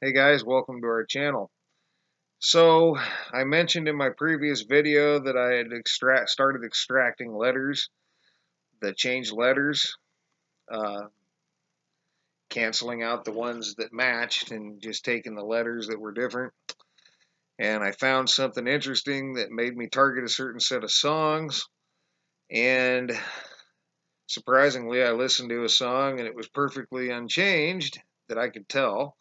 Hey guys, welcome to our channel. So, I mentioned in my previous video that I had started extracting letters, the changed letters, uh, canceling out the ones that matched and just taking the letters that were different. And I found something interesting that made me target a certain set of songs. And surprisingly, I listened to a song and it was perfectly unchanged that I could tell.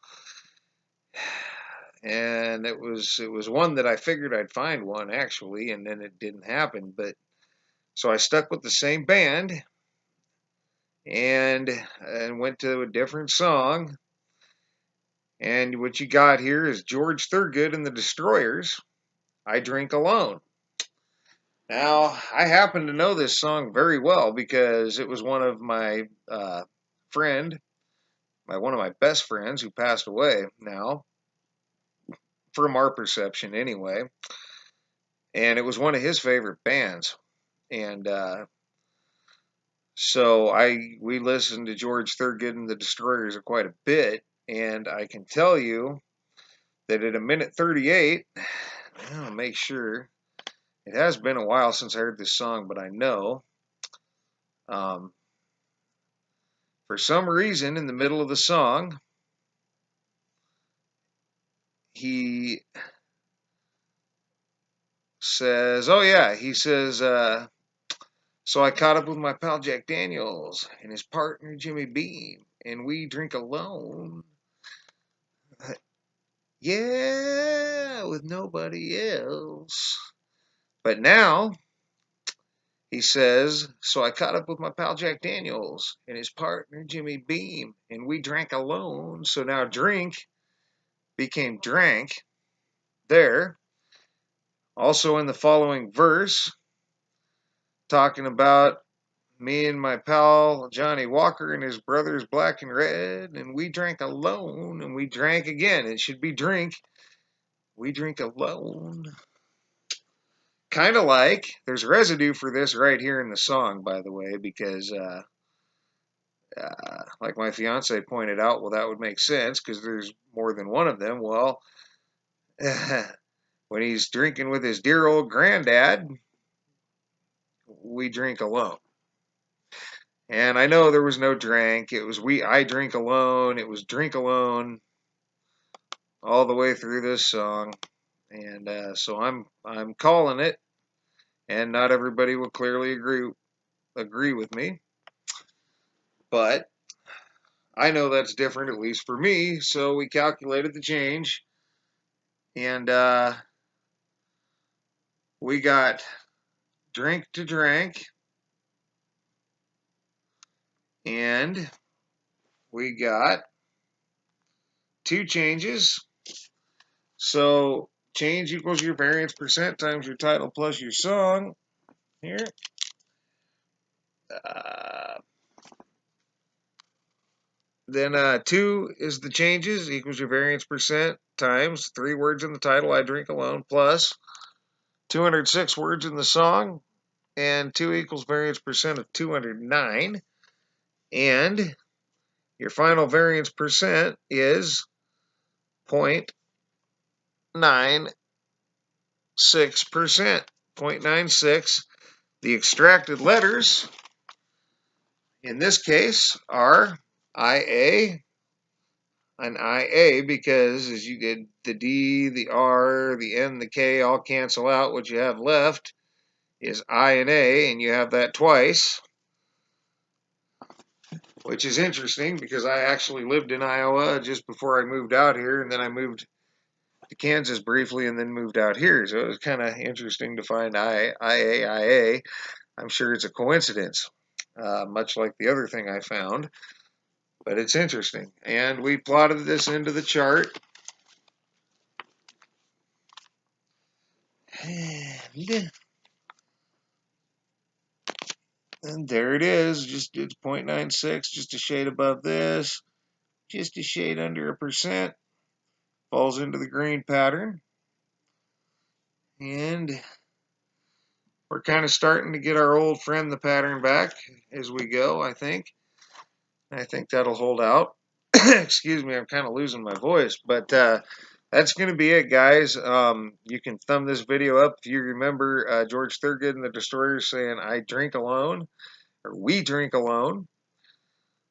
And it was one that I figured I'd find one actually, and then it didn't happen. But so I stuck with the same band and went to a different song. And what you got here is George Thorogood and the Destroyers, "I Drink Alone." Now, I happen to know this song very well because it was one of my one of my best friends who passed away now, from our perception anyway. And it was one of his favorite bands. And So we listened to George Thorogood and the Destroyers quite a bit, and I can tell you that at a minute 38, I'll make sure. It has been a while since I heard this song, but I know. Um, for some reason, in the middle of the song, he says, "Oh yeah," he says, "So I caught up with my pal Jack Daniels and his partner Jimmy Beam, and we drink alone." Yeah, with nobody else. But now he says, "So I caught up with my pal Jack Daniels and his partner Jimmy Beam, and we drank alone." So now drink became drank there. Also in the following verse, talking about me and my pal Johnny Walker and his brothers Black and Red, and we drank alone, and we drank again. It should be drink. We drink alone. Kind of like, there's residue for this right here in the song, by the way, because like my fiance pointed out, well, that would make sense because there's more than one of them. Well, when he's drinking with his dear old granddad, we drink alone. And I know there was no drink. It was I drink alone. It was drink alone all the way through this song. And so I'm calling it, and not everybody will clearly agree with me, but I know that's different, at least for me. So we calculated the change, and we got drink to drank, and we got two changes. So change equals your variance percent times your title plus your song. Here. Then 2 is the changes equals your variance percent times 3 words in the title, "I drink alone," plus 206 words in the song, and 2 equals variance percent of 209. And your final variance percent is 0.96%. 0.96. The extracted letters in this case are IA and IA, because as you get the D, the R, the N, the K all cancel out. What you have left is I and A, and you have that twice, which is interesting because I actually lived in Iowa just before I moved out here, and then I moved to Kansas briefly and then moved out here. So it was kind of interesting to find IA. I'm sure it's a coincidence, much like the other thing I found, but it's interesting. And we plotted this into the chart. And there it is. Just it's 0.96, just a shade above this, just a shade under a percent. Falls into the green pattern. And we're kind of starting to get our old friend the pattern back as we go, I think. I think that'll hold out. Excuse me, I'm kind of losing my voice, but that's going to be it, guys. You can thumb this video up if you remember George Thorogood and the Destroyers saying, "I drink alone," or "We drink alone,"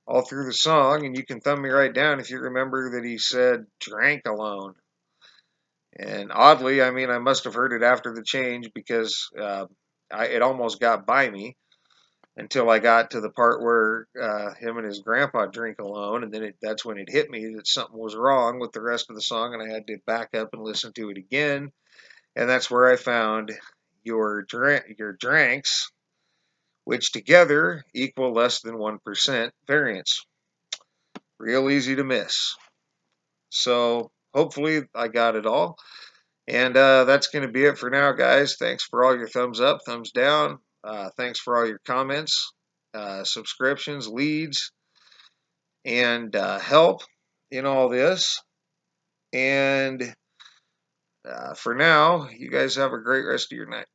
all through the song, and you can thumb me right down if you remember that he said "drank alone." And oddly, I mean, I must have heard it after the change because it almost got by me until I got to the part where him and his grandpa drink alone, and then that's when it hit me that something was wrong with the rest of the song, and I had to back up and listen to it again, and that's where I found your dranks, which together equal less than 1% variance. Real easy to miss. So hopefully I got it all. And that's going to be it for now, guys. Thanks for all your thumbs up, thumbs down. Thanks for all your comments, subscriptions, leads, and help in all this. And for now, you guys have a great rest of your night.